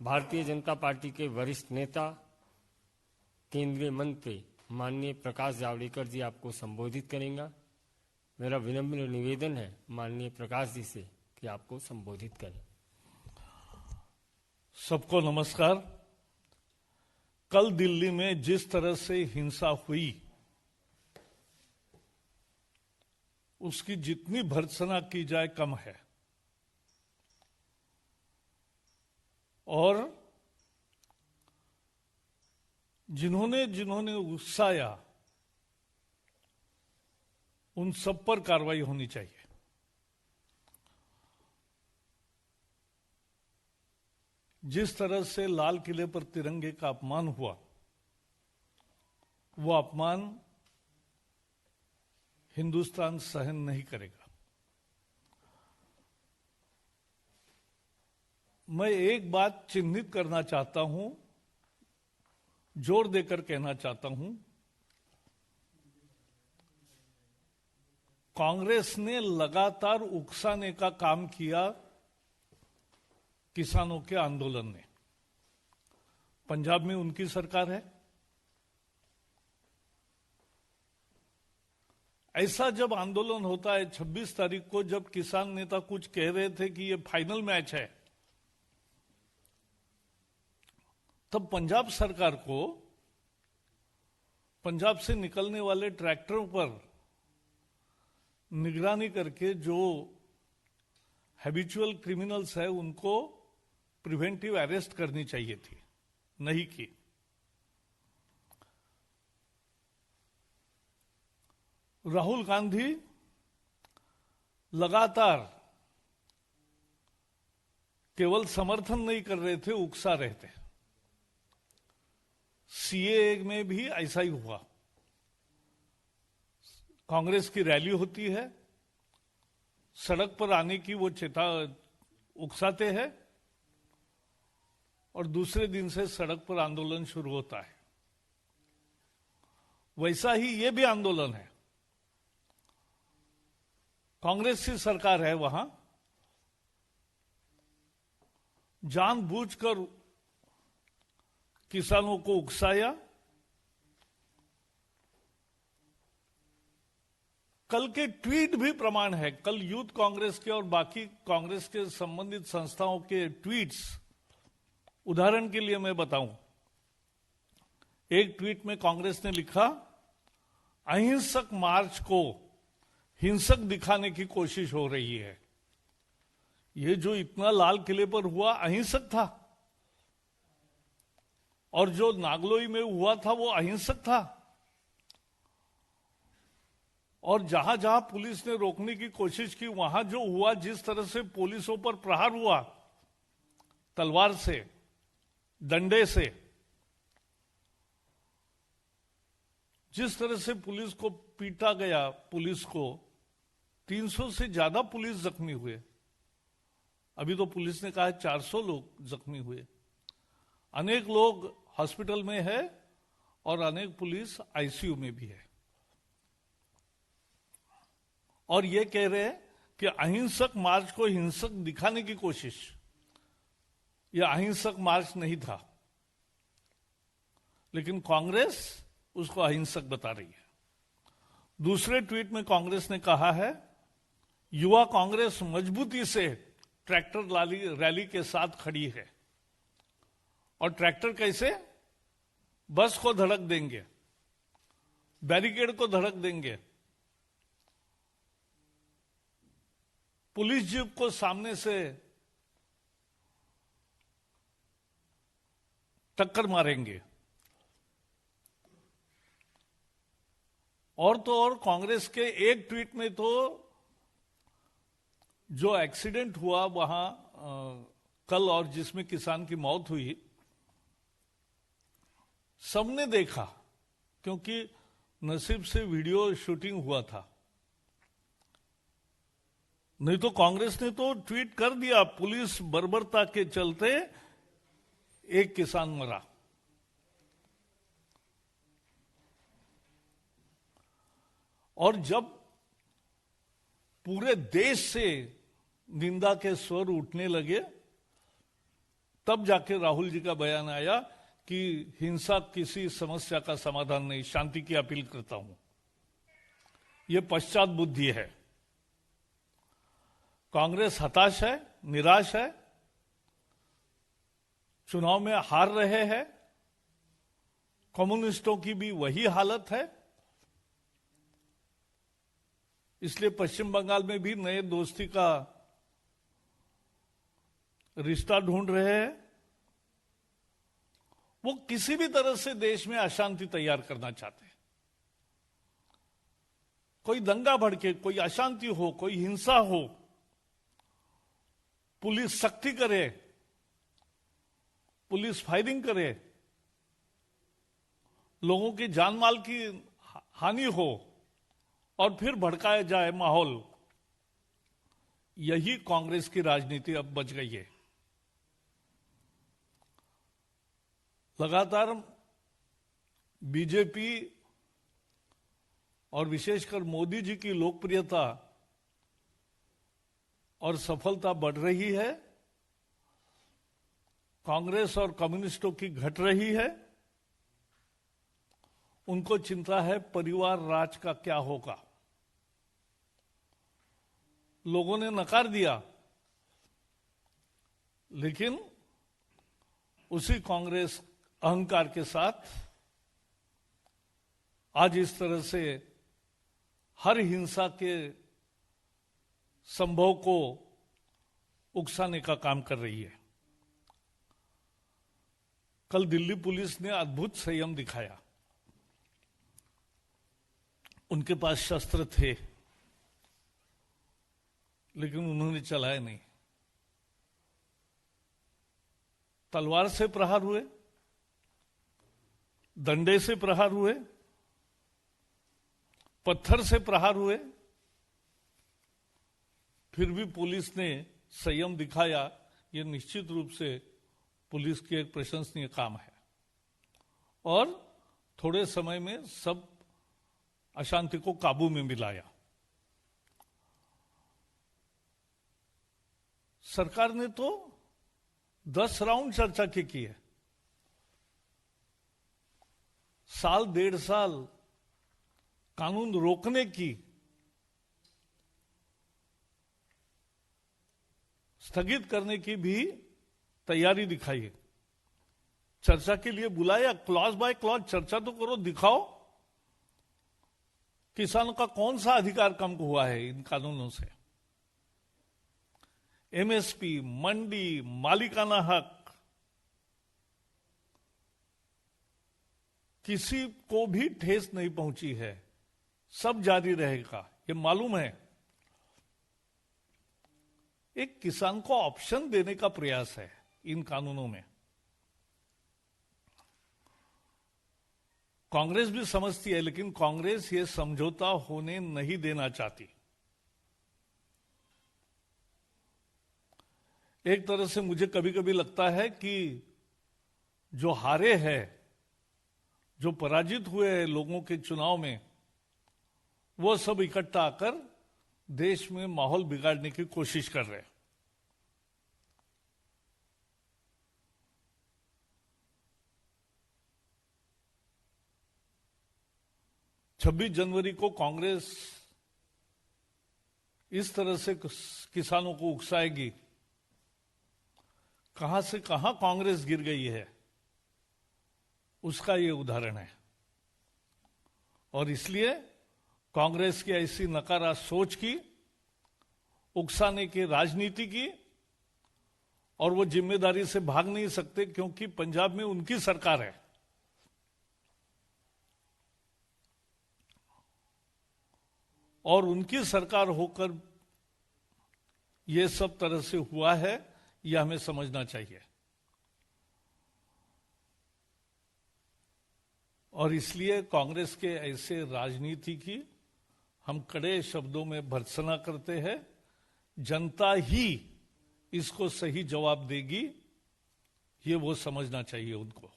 Bharatiya Janata party के वरिष्ठ नेता केंद्रीय मंत्री माननीय प्रकाश जावड़ेकर जी आपको संबोधित करेंगे। मेरा विनम्र निवेदन है माननीय प्रकाश जी से कि आपको संबोधित करें। सबको नमस्कार। कल दिल्ली में जिस तरह से हिंसा हुई उसकी जितनी भर्त्सना की जाए कम है। और जिन्होंने उकसाया उन सब पर कार्रवाई होनी चाहिए। जिस तरह से लाल किले पर तिरंगे का अपमान हुआ, वो अपमान हिंदुस्तान सहन नहीं करेगा। मैं एक बात चिन्हित करना चाहता हूं, जोर देकर कहना चाहता हूं, कांग्रेस ने लगातार उकसाने का काम किया किसानों के आंदोलन ने। पंजाब में उनकी सरकार है। ऐसा जब आंदोलन होता है 26 तारीख को, जब किसान नेता कुछ कह रहे थे कि ये फाइनल मैच है, तब पंजाब सरकार को पंजाब से निकलने वाले ट्रैक्टरों पर निगरानी करके जो हैबिचुअल क्रिमिनल्स है उनको प्रिवेंटिव अरेस्ट करनी चाहिए थी, नहीं की। राहुल गांधी लगातार केवल समर्थन नहीं कर रहे थे, उकसा रहे थे। सीएए में भी ऐसा ही हुआ। कांग्रेस की रैली होती है, सड़क पर आने की वो उकसाते हैं और दूसरे दिन से सड़क पर आंदोलन शुरू होता है। वैसा ही ये भी आंदोलन है। कांग्रेस की सरकार है, वहां जानबूझकर किसानों को उकसाया। कल के ट्वीट भी प्रमाण है। कल यूथ कांग्रेस के और बाकी कांग्रेस के संबंधित संस्थाओं के ट्वीट्स, उदाहरण के लिए मैं बताऊं, एक ट्वीट में कांग्रेस ने लिखा, अहिंसक मार्च को हिंसक दिखाने की कोशिश हो रही है। ये जो इतना लाल किले पर हुआ अहिंसक था, और जो नागलोई में हुआ था वो अहिंसक था। और जहां जहां पुलिस ने रोकने की कोशिश की, वहां जो हुआ, जिस तरह से पुलिसों पर प्रहार हुआ तलवार से, डंडे से, जिस तरह से पुलिस को पीटा गया, पुलिस को 300 से ज्यादा पुलिस जख्मी हुए। अभी तो पुलिस ने कहा है 400 लोग जख्मी हुए। अनेक लोग हॉस्पिटल में है और अनेक पुलिस आईसीयू में भी है। और ये कह रहे हैं कि अहिंसक मार्च को हिंसक दिखाने की कोशिश। यह अहिंसक मार्च नहीं था, लेकिन कांग्रेस उसको अहिंसक बता रही है। दूसरे ट्वीट में कांग्रेस ने कहा है, युवा कांग्रेस मजबूती से ट्रैक्टर रैली के साथ खड़ी है। और ट्रैक्टर कैसे? बस को धड़क देंगे, बैरिकेड को धड़क देंगे, पुलिस जीप को सामने से टक्कर मारेंगे। और तो और कांग्रेस के एक ट्वीट में तो जो एक्सीडेंट हुआ वहां कल, और जिसमें किसान की मौत हुई, सबने देखा, क्योंकि नसीब से वीडियो शूटिंग हुआ था। नहीं तो कांग्रेस ने तो ट्वीट कर दिया, पुलिस बर्बरता के चलते एक किसान मरा। और जब पूरे देश से निंदा के स्वर उठने लगे, तब जाके राहुल जी का बयान आया कि हिंसा किसी समस्या का समाधान नहीं, शांति की अपील करता हूं। यह पश्चात बुद्धि है। कांग्रेस हताश है, निराश है, चुनाव में हार रहे हैं। कम्युनिस्टों की भी वही हालत है। इसलिए पश्चिम बंगाल में भी नए दोस्ती का रिश्ता ढूंढ रहे हैं। वो किसी भी तरह से देश में अशांति तैयार करना चाहते हैं। कोई दंगा भड़के, कोई अशांति हो, कोई हिंसा हो, पुलिस सख्ती करे, पुलिस फायरिंग करे, लोगों की जान माल की हानि हो और फिर भड़काया जाए माहौल। यही कांग्रेस की राजनीति अब बच गई है। लगातार बीजेपी और विशेषकर मोदी जी की लोकप्रियता और सफलता बढ़ रही है। कांग्रेस और कम्युनिस्टों की घट रही है। उनको चिंता है परिवार राज का क्या होगा। लोगों ने नकार दिया, लेकिन उसी कांग्रेस अहंकार के साथ आज इस तरह से हर हिंसा के संभव को उकसाने का काम कर रही है। कल दिल्ली पुलिस ने अद्भुत संयम दिखाया। उनके पास शस्त्र थे, लेकिन उन्होंने चलाए नहीं। तलवार से प्रहार हुए, डंडे से प्रहार हुए, पत्थर से प्रहार हुए, फिर भी पुलिस ने संयम दिखाया। यह निश्चित रूप से पुलिस की एक प्रशंसनीय काम है और थोड़े समय में सब अशांति को काबू में मिलाया। सरकार ने तो 10 राउंड चर्चा की है। साल 1.5 साल कानून रोकने की, स्थगित करने की भी तैयारी दिखाई है। चर्चा के लिए बुलाया, क्लॉज बाय क्लॉज चर्चा तो करो, दिखाओ किसानों का कौन सा अधिकार कम हुआ है इन कानूनों से। एमएसपी, मंडी, मालिकाना हक, किसी को भी ठेस नहीं पहुंची है। सब जारी रहेगा, ये मालूम है। एक किसान को ऑप्शन देने का प्रयास है इन कानूनों में। कांग्रेस भी समझती है, लेकिन कांग्रेस ये समझौता होने नहीं देना चाहती। एक तरह से मुझे कभी कभी लगता है कि जो हारे हैं, जो पराजित हुए हैं लोगों के चुनाव में, वो सब इकट्ठा आकर देश में माहौल बिगाड़ने की कोशिश कर रहे हैं। छब्बीस जनवरी को कांग्रेस इस तरह से किसानों को उकसाएगी। कहां से कहां कांग्रेस गिर गई है, उसका ये उदाहरण है। और इसलिए कांग्रेस की ऐसी नकारा सोच की, उकसाने की राजनीति की, और वो जिम्मेदारी से भाग नहीं सकते, क्योंकि पंजाब में उनकी सरकार है। और उनकी सरकार होकर यह सब तरह से हुआ है, यह हमें समझना चाहिए। और इसलिए कांग्रेस के ऐसे राजनीति की हम कड़े शब्दों में भर्त्सना करते हैं। जनता ही इसको सही जवाब देगी, ये वो समझना चाहिए उनको।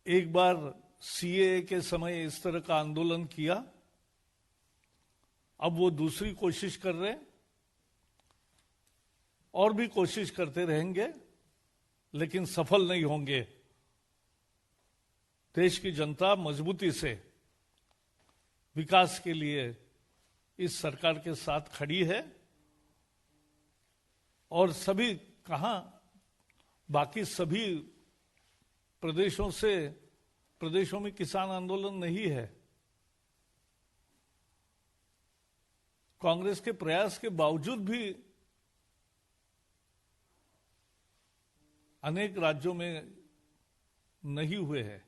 एक बार सीएए के समय इस तरह का आंदोलन किया, अब वो दूसरी कोशिश कर रहे हैं। और भी कोशिश करते रहेंगे, लेकिन सफल नहीं होंगे। देश की जनता मजबूती से विकास के लिए इस सरकार के साथ खड़ी है। और सभी कहां, बाकी सभी प्रदेशों में किसान आंदोलन नहीं है। कांग्रेस के प्रयास के बावजूद भी अनेक राज्यों में नहीं हुए हैं।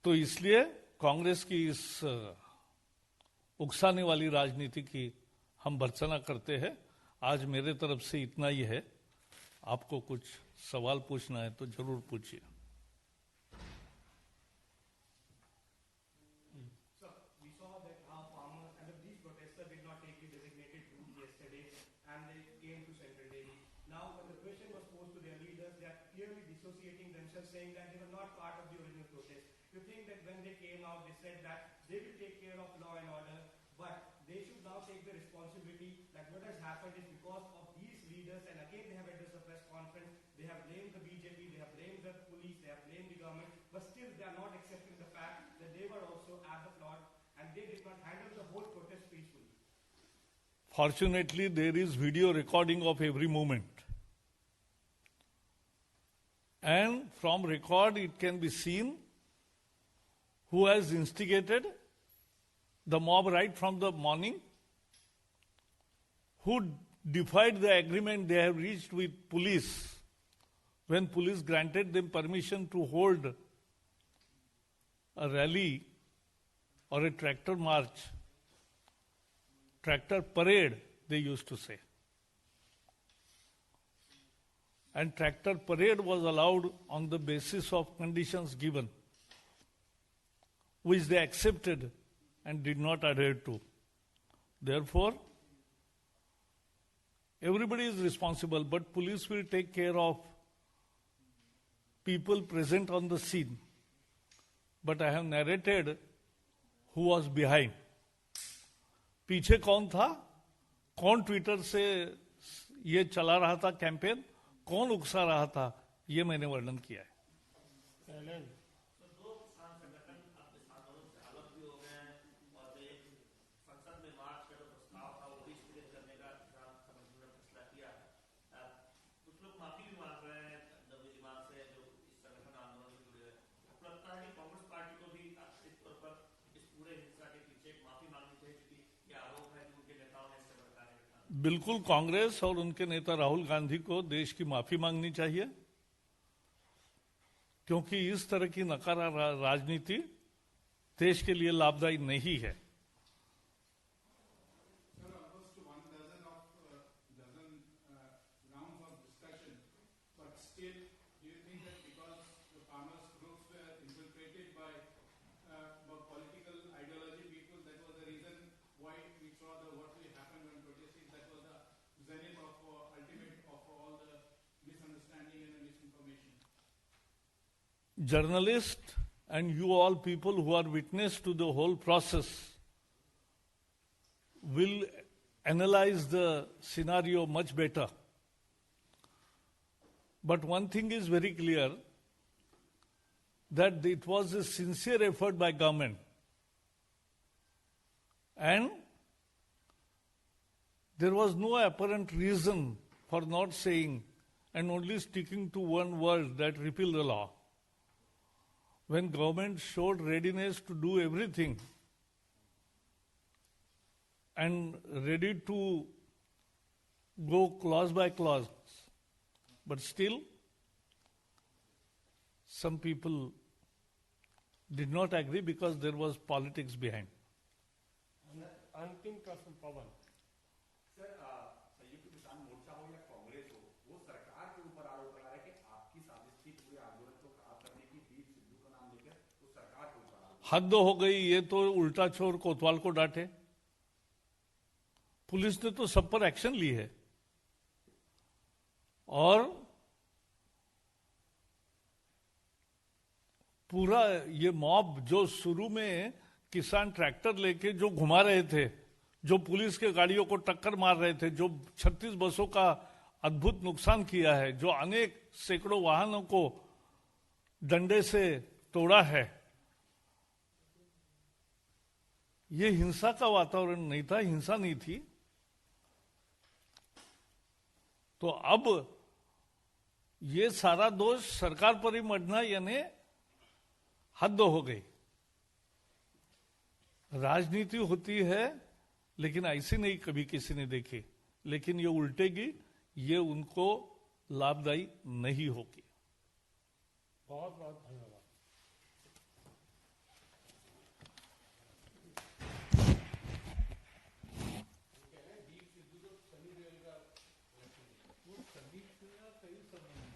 तो इसलिए कांग्रेस की इस उकसाने वाली राजनीति की हम भर्त्सना करते हैं। आज मेरे तरफ से इतना ही है। आपको कुछ सवाल पूछना है तो जरूर पूछिए। Associating themselves, saying that they were not part of the original protest. You think that when they came out, they said that they will take care of law and order, but they should now take the responsibility that what has happened is because of these leaders, and again they have addressed a press conference, they have blamed the BJP, they have blamed the police, they have blamed the government, but still they are not accepting the fact that they were also at the plot and they did not handle the whole protest peacefully. Fortunately, there is video recording of every moment. And from record, it can be seen who has instigated the mob right from the morning, who defied the agreement they have reached with police when police granted them permission to hold a rally or a tractor march, tractor parade, they used to say. And tractor parade was allowed on the basis of conditions given, which they accepted and did not adhere to. Therefore, everybody is responsible, but police will take care of people present on the scene. But I have narrated who was behind. पीछे कौन था, कौन Twitter से ये चला रहा था campaign, कौन उकसा रहा था, ये मैंने वर्णन किया है। बिल्कुल कांग्रेस और उनके नेता राहुल गांधी को देश की माफी मांगनी चाहिए, क्योंकि इस तरह की नकारा राजनीति देश के लिए लाभदायी नहीं है। Journalists and you all people who are witness to the whole process will analyze the scenario much better. But one thing is very clear, that it was a sincere effort by government, and there was no apparent reason for not saying and only sticking to one word, that repeal the law. When government showed readiness to do everything and ready to go clause by clause, but still some people did not agree because there was politics behind. अंतिम प्रश्न पवन। Sir, संयुक्त किसान मोर्चा हो या कांग्रेस हो, वो सरकार के ऊपर आरोप लगा रहे हैं कि आपकी साजिश थी पूरे आंदोलन को खराब करने की, बीर सिद्धू का नाम लेकर वो सरकार के ऊपर आरोप। हद हो गई, ये तो उल्टा छोर कोतवाल को डांटे। पुलिस ने तो सब पर एक्शन ली है, और पूरा ये मॉब जो शुरू में किसान ट्रैक्टर लेके जो घुमा रहे थे, जो पुलिस के गाड़ियों को टक्कर मार रहे थे, जो 36 बसों का अद्भुत नुकसान किया है, जो अनेक सैकड़ों वाहनों को डंडे से तोड़ा है, ये हिंसा का वातावरण नहीं था, हिंसा नहीं थी। तो अब ये सारा दोष सरकार पर ही मढ़ना यानी हद हो गई। राजनीति होती है लेकिन ऐसी नहीं कभी किसी ने देखी, लेकिन ये उल्टेगी, ये उनको लाभदायी नहीं होगी। बहुत बहुत धन्यवाद। संदीप सिन्हा कई समय